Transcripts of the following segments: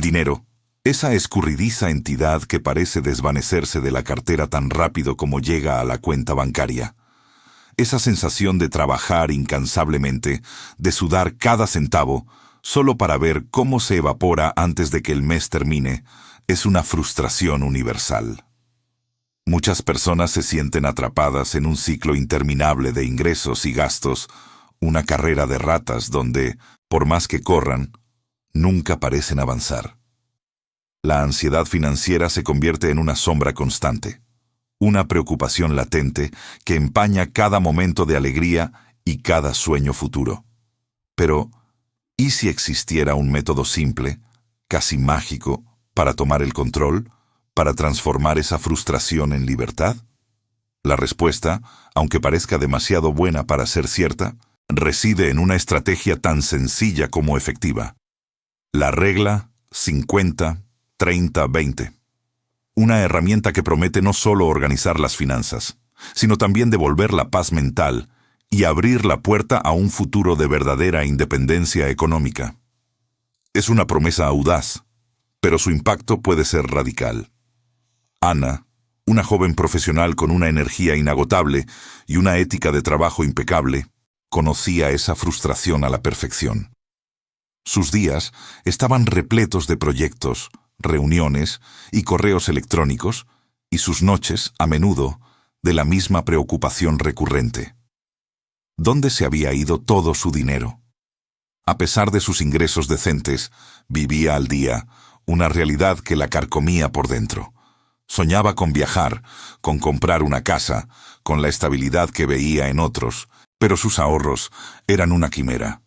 dinero, esa escurridiza entidad que parece desvanecerse de la cartera tan rápido como llega a la cuenta bancaria. Esa sensación de trabajar incansablemente, de sudar cada centavo, solo para ver cómo se evapora antes de que el mes termine, es una frustración universal. Muchas personas se sienten atrapadas en un ciclo interminable de ingresos y gastos, una carrera de ratas donde, por más que corran, nunca parecen avanzar. La ansiedad financiera se convierte en una sombra constante, una preocupación latente que empaña cada momento de alegría y cada sueño futuro. Pero, ¿y si existiera un método simple, casi mágico, para tomar el control, para transformar esa frustración en libertad? La respuesta, aunque parezca demasiado buena para ser cierta, reside en una estrategia tan sencilla como efectiva. La regla 50-30-20. Una herramienta que promete no solo organizar las finanzas, sino también devolver la paz mental y abrir la puerta a un futuro de verdadera independencia económica. Es una promesa audaz, pero su impacto puede ser radical. Ana, una joven profesional con una energía inagotable y una ética de trabajo impecable, conocía esa frustración a la perfección. Sus días estaban repletos de proyectos, reuniones y correos electrónicos, y sus noches, a menudo, de la misma preocupación recurrente. ¿Dónde se había ido todo su dinero? A pesar de sus ingresos decentes, vivía al día, una realidad que la carcomía por dentro. Soñaba con viajar, con comprar una casa, con la estabilidad que veía en otros, pero sus ahorros eran una quimera.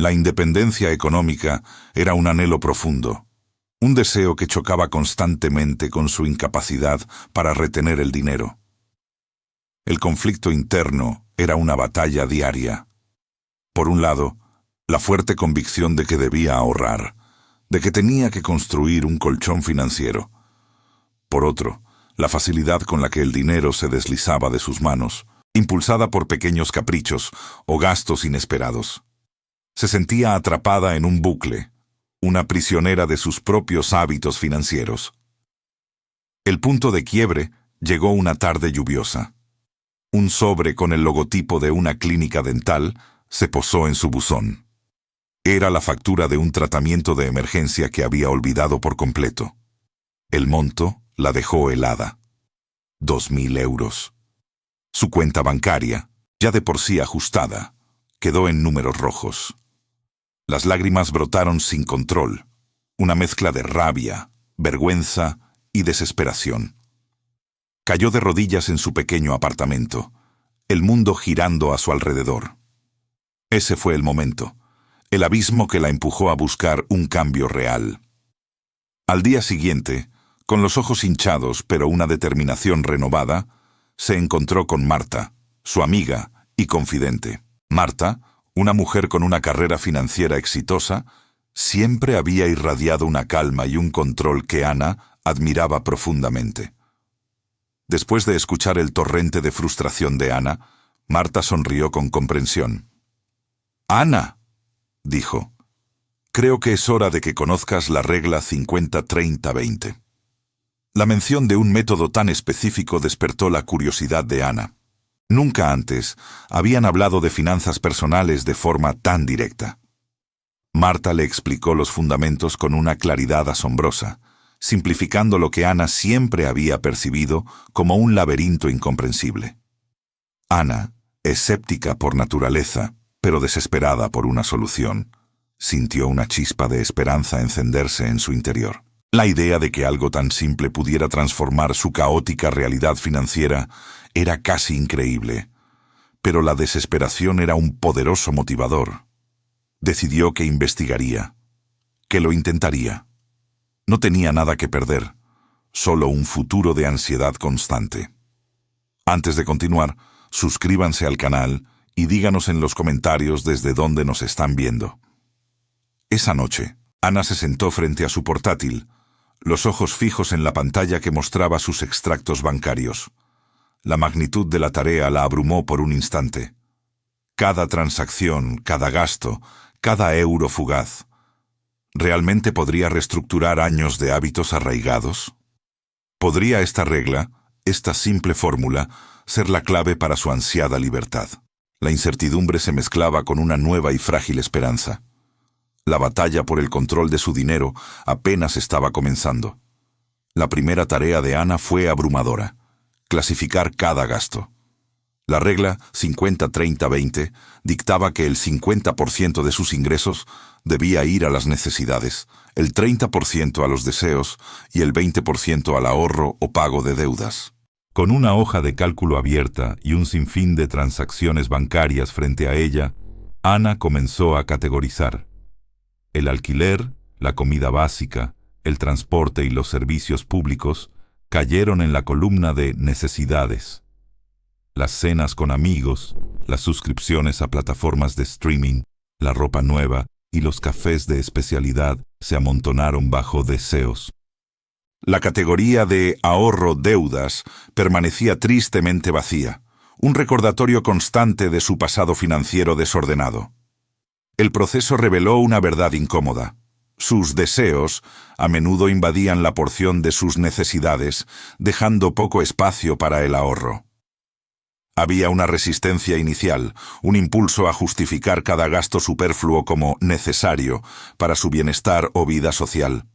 La independencia económica era un anhelo profundo, un deseo que chocaba constantemente con su incapacidad para retener el dinero. El conflicto interno era una batalla diaria. Por un lado, la fuerte convicción de que debía ahorrar, de que tenía que construir un colchón financiero. Por otro, la facilidad con la que el dinero se deslizaba de sus manos, impulsada por pequeños caprichos o gastos inesperados. Se sentía atrapada en un bucle, una prisionera de sus propios hábitos financieros. El punto de quiebre llegó una tarde lluviosa. Un sobre con el logotipo de una clínica dental se posó en su buzón. Era la factura de un tratamiento de emergencia que había olvidado por completo. El monto la dejó helada. 2.000 euros. Su cuenta bancaria, ya de por sí ajustada, quedó en números rojos. Las lágrimas brotaron sin control, una mezcla de rabia, vergüenza y desesperación. Cayó de rodillas en su pequeño apartamento, el mundo girando a su alrededor. Ese fue el momento, el abismo que la empujó a buscar un cambio real. Al día siguiente, con los ojos hinchados pero una determinación renovada, se encontró con Marta, su amiga y confidente. Marta, una mujer con una carrera financiera exitosa, siempre había irradiado una calma y un control que Ana admiraba profundamente. Después de escuchar el torrente de frustración de Ana, Marta sonrió con comprensión. «Ana», dijo, «creo que es hora de que conozcas la regla 50-30-20». La mención de un método tan específico despertó la curiosidad de Ana. Nunca antes habían hablado de finanzas personales de forma tan directa. Marta le explicó los fundamentos con una claridad asombrosa, simplificando lo que Ana siempre había percibido como un laberinto incomprensible. Ana, escéptica por naturaleza, pero desesperada por una solución, sintió una chispa de esperanza encenderse en su interior. La idea de que algo tan simple pudiera transformar su caótica realidad financiera era casi increíble, pero la desesperación era un poderoso motivador. Decidió que investigaría, que lo intentaría. No tenía nada que perder, solo un futuro de ansiedad constante. Antes de continuar, suscríbanse al canal y díganos en los comentarios desde dónde nos están viendo. Esa noche, Ana se sentó frente a su portátil, los ojos fijos en la pantalla que mostraba sus extractos bancarios. La magnitud de la tarea la abrumó por un instante. Cada transacción, cada gasto, cada euro fugaz. ¿Realmente podría reestructurar años de hábitos arraigados? ¿Podría esta regla, esta simple fórmula, ser la clave para su ansiada libertad? La incertidumbre se mezclaba con una nueva y frágil esperanza. La batalla por el control de su dinero apenas estaba comenzando. La primera tarea de Ana fue abrumadora: clasificar cada gasto. La regla 50-30-20 dictaba que el 50% de sus ingresos debía ir a las necesidades, el 30% a los deseos y el 20% al ahorro o pago de deudas. Con una hoja de cálculo abierta y un sinfín de transacciones bancarias frente a ella, Ana comenzó a categorizar. El alquiler, la comida básica, el transporte y los servicios públicos cayeron en la columna de necesidades. Las cenas con amigos, las suscripciones a plataformas de streaming, la ropa nueva y los cafés de especialidad se amontonaron bajo deseos. La categoría de ahorro-deudas permanecía tristemente vacía, un recordatorio constante de su pasado financiero desordenado. El proceso reveló una verdad incómoda. Sus deseos a menudo invadían la porción de sus necesidades, dejando poco espacio para el ahorro. Había una resistencia inicial, un impulso a justificar cada gasto superfluo como necesario para su bienestar o vida social.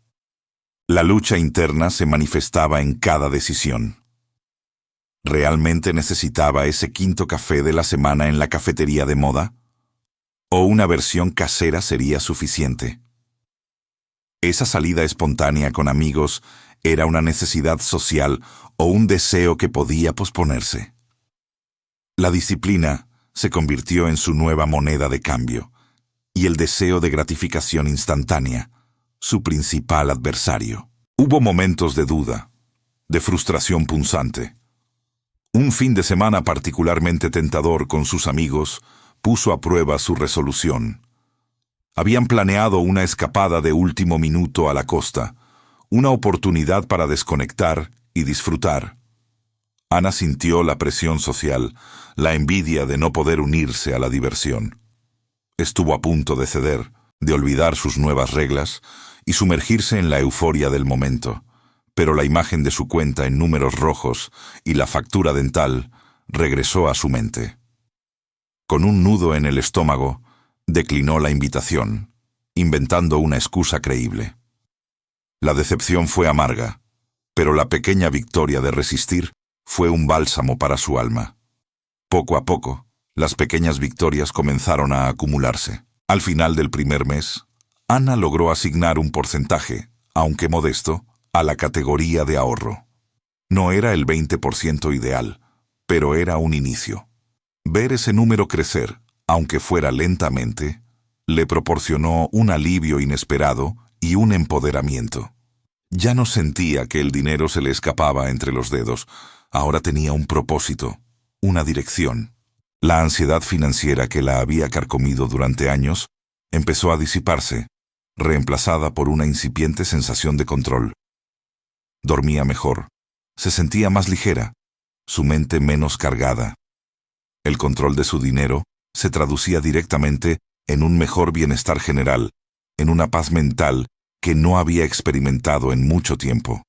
La lucha interna se manifestaba en cada decisión. ¿Realmente necesitaba ese quinto café de la semana en la cafetería de moda? ¿O una versión casera sería suficiente? ¿Esa salida espontánea con amigos era una necesidad social o un deseo que podía posponerse? La disciplina se convirtió en su nueva moneda de cambio, y el deseo de gratificación instantánea, su principal adversario. Hubo momentos de duda, de frustración punzante. Un fin de semana particularmente tentador con sus amigos puso a prueba su resolución. Habían planeado una escapada de último minuto a la costa, una oportunidad para desconectar y disfrutar. Ana sintió la presión social, la envidia de no poder unirse a la diversión. Estuvo a punto de ceder, de olvidar sus nuevas reglas y sumergirse en la euforia del momento, pero la imagen de su cuenta en números rojos y la factura dental regresó a su mente. Con un nudo en el estómago, declinó la invitación, inventando una excusa creíble. La decepción fue amarga, pero la pequeña victoria de resistir fue un bálsamo para su alma. Poco a poco, las pequeñas victorias comenzaron a acumularse. Al final del primer mes, Ana logró asignar un porcentaje, aunque modesto, a la categoría de ahorro. No era el 20% ideal, pero era un inicio. Ver ese número crecer, aunque fuera lentamente, le proporcionó un alivio inesperado y un empoderamiento. Ya no sentía que el dinero se le escapaba entre los dedos, ahora tenía un propósito, una dirección. La ansiedad financiera que la había carcomido durante años empezó a disiparse, reemplazada por una incipiente sensación de control. Dormía mejor, se sentía más ligera, su mente menos cargada. El control de su dinero se traducía directamente en un mejor bienestar general, en una paz mental que no había experimentado en mucho tiempo.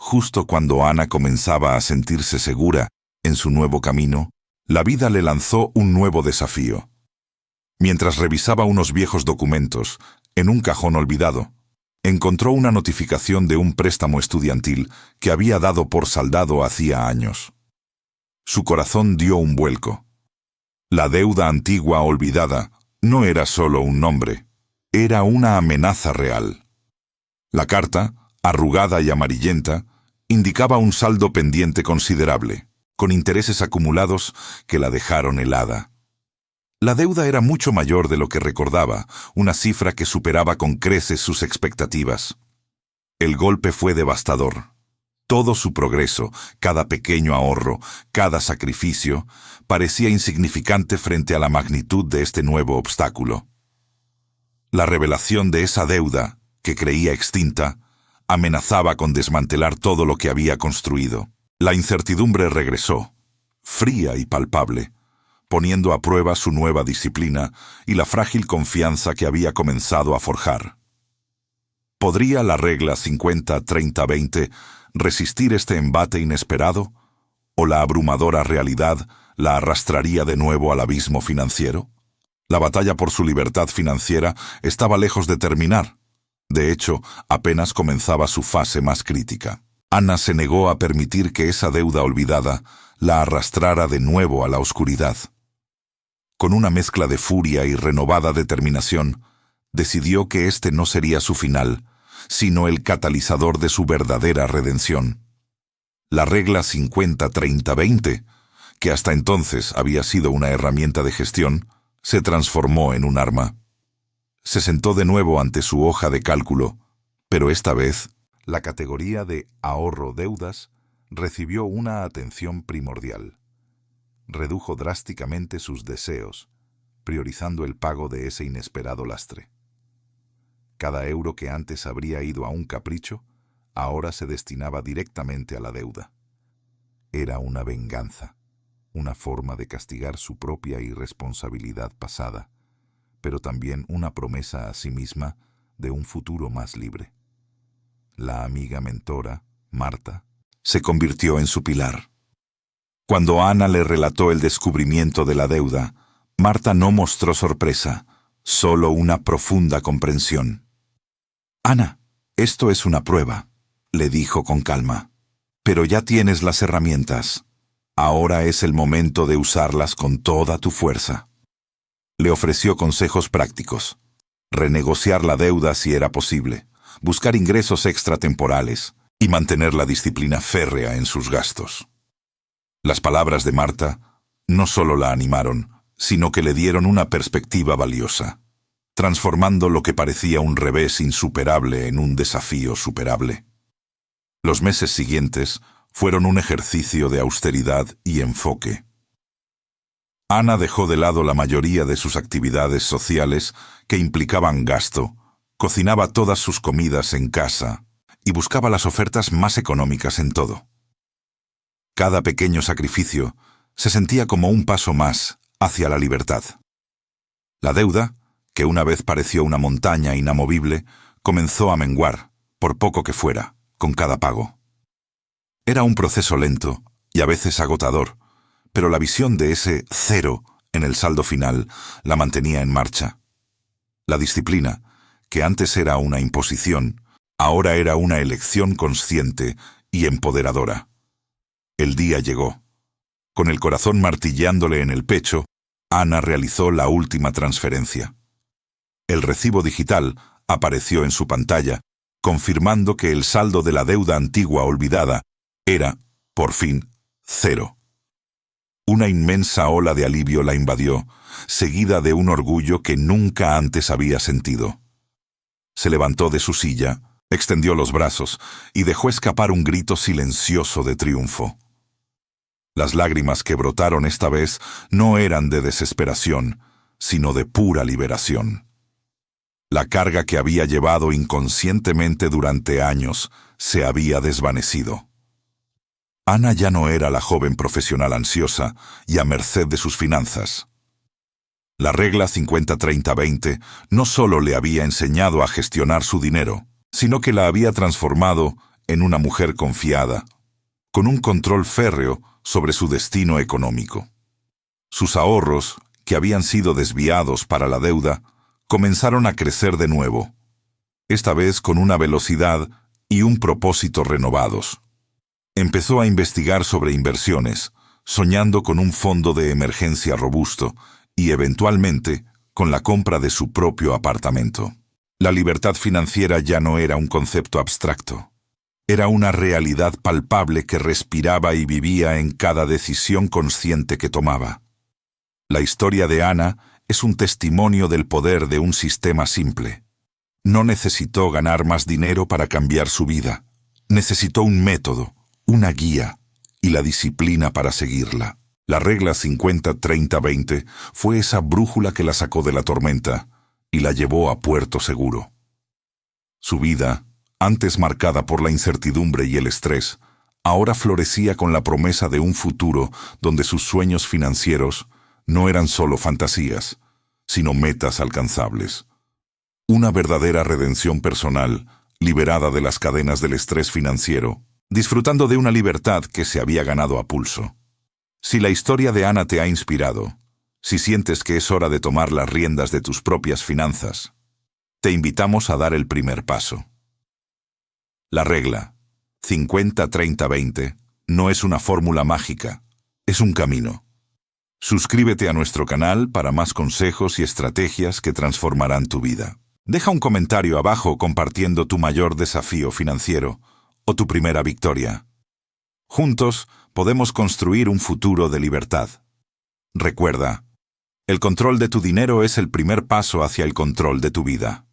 Justo cuando Ana comenzaba a sentirse segura en su nuevo camino, la vida le lanzó un nuevo desafío. Mientras revisaba unos viejos documentos, en un cajón olvidado, encontró una notificación de un préstamo estudiantil que había dado por saldado hacía años. Su corazón dio un vuelco. La deuda antigua olvidada no era solo un nombre, era una amenaza real. La carta, arrugada y amarillenta, indicaba un saldo pendiente considerable, con intereses acumulados que la dejaron helada. La deuda era mucho mayor de lo que recordaba, una cifra que superaba con creces sus expectativas. El golpe fue devastador. Todo su progreso, cada pequeño ahorro, cada sacrificio, parecía insignificante frente a la magnitud de este nuevo obstáculo. La revelación de esa deuda, que creía extinta, amenazaba con desmantelar todo lo que había construido. La incertidumbre regresó, fría y palpable, poniendo a prueba su nueva disciplina y la frágil confianza que había comenzado a forjar. ¿Podría la regla 50-30-20 resistir este embate inesperado? ¿O la abrumadora realidad la arrastraría de nuevo al abismo financiero? La batalla por su libertad financiera estaba lejos de terminar. De hecho, apenas comenzaba su fase más crítica. Ana se negó a permitir que esa deuda olvidada la arrastrara de nuevo a la oscuridad. Con una mezcla de furia y renovada determinación, decidió que este no sería su final, sino el catalizador de su verdadera redención. La regla 50-30-20, que hasta entonces había sido una herramienta de gestión, se transformó en un arma. Se sentó de nuevo ante su hoja de cálculo, pero esta vez la categoría de ahorro-deudas recibió una atención primordial. Redujo drásticamente sus deseos, priorizando el pago de ese inesperado lastre. Cada euro que antes habría ido a un capricho, ahora se destinaba directamente a la deuda. Era una venganza, una forma de castigar su propia irresponsabilidad pasada, pero también una promesa a sí misma de un futuro más libre. La amiga mentora, Marta, se convirtió en su pilar. Cuando Ana le relató el descubrimiento de la deuda, Marta no mostró sorpresa, solo una profunda comprensión. «Ana, esto es una prueba», le dijo con calma. «Pero ya tienes las herramientas. Ahora es el momento de usarlas con toda tu fuerza». Le ofreció consejos prácticos. Renegociar la deuda si era posible, buscar ingresos extratemporales y mantener la disciplina férrea en sus gastos. Las palabras de Marta no solo la animaron, sino que le dieron una perspectiva valiosa, transformando lo que parecía un revés insuperable en un desafío superable. Los meses siguientes fueron un ejercicio de austeridad y enfoque. Ana dejó de lado la mayoría de sus actividades sociales que implicaban gasto, cocinaba todas sus comidas en casa y buscaba las ofertas más económicas en todo. Cada pequeño sacrificio se sentía como un paso más hacia la libertad. La deuda, que una vez pareció una montaña inamovible, comenzó a menguar, por poco que fuera, con cada pago. Era un proceso lento y a veces agotador, pero la visión de ese cero en el saldo final la mantenía en marcha. La disciplina, que antes era una imposición, ahora era una elección consciente y empoderadora. El día llegó. Con el corazón martilleándole en el pecho, Ana realizó la última transferencia. El recibo digital apareció en su pantalla, confirmando que el saldo de la deuda antigua olvidada era, por fin, cero. Una inmensa ola de alivio la invadió, seguida de un orgullo que nunca antes había sentido. Se levantó de su silla, extendió los brazos y dejó escapar un grito silencioso de triunfo. Las lágrimas que brotaron esta vez no eran de desesperación, sino de pura liberación. La carga que había llevado inconscientemente durante años se había desvanecido. Ana ya no era la joven profesional ansiosa y a merced de sus finanzas. La regla 50-30-20 no solo le había enseñado a gestionar su dinero, sino que la había transformado en una mujer confiada, con un control férreo sobre su destino económico. Sus ahorros, que habían sido desviados para la deuda, comenzaron a crecer de nuevo, esta vez con una velocidad y un propósito renovados. Empezó a investigar sobre inversiones, soñando con un fondo de emergencia robusto y, eventualmente, con la compra de su propio apartamento. La libertad financiera ya no era un concepto abstracto. Era una realidad palpable que respiraba y vivía en cada decisión consciente que tomaba. La historia de Ana es un testimonio del poder de un sistema simple. No necesitó ganar más dinero para cambiar su vida. Necesitó un método, una guía y la disciplina para seguirla. La regla 50-30-20 fue esa brújula que la sacó de la tormenta y la llevó a puerto seguro. Su vida, antes marcada por la incertidumbre y el estrés, ahora florecía con la promesa de un futuro donde sus sueños financieros no eran solo fantasías, sino metas alcanzables. Una verdadera redención personal liberada de las cadenas del estrés financiero, disfrutando de una libertad que se había ganado a pulso. Si la historia de Ana te ha inspirado, si sientes que es hora de tomar las riendas de tus propias finanzas, te invitamos a dar el primer paso. La regla 50-30-20 no es una fórmula mágica, es un camino. Suscríbete a nuestro canal para más consejos y estrategias que transformarán tu vida. Deja un comentario abajo compartiendo tu mayor desafío financiero o tu primera victoria. Juntos podemos construir un futuro de libertad. Recuerda, el control de tu dinero es el primer paso hacia el control de tu vida.